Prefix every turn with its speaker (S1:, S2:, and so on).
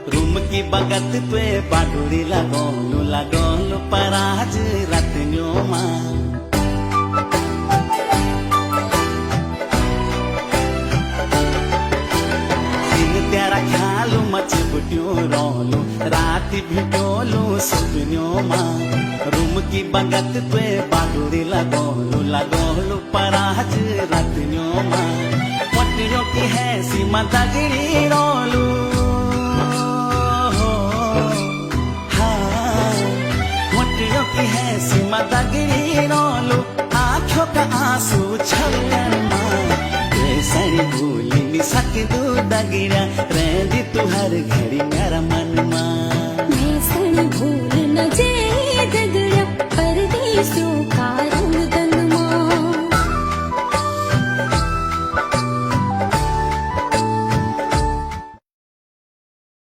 S1: room की बगत पे बाडुरी लगोलू पराज रातन्यो मां तेरा ख्यालू मच बुट्यो रोलू रात भिटोलू सपन्यो मां रूम की बगत पे बाडुरी लगोलू पराज रातन्यो मां पटियों की है सीमा दगड़ी रोलू पटियों की है सीमा दगड़ी रोलू आंखों का आंसू छलकन मां सड़ी भूली नहीं सकदू दगिरा रेंदी तू हर घड़ी मेरा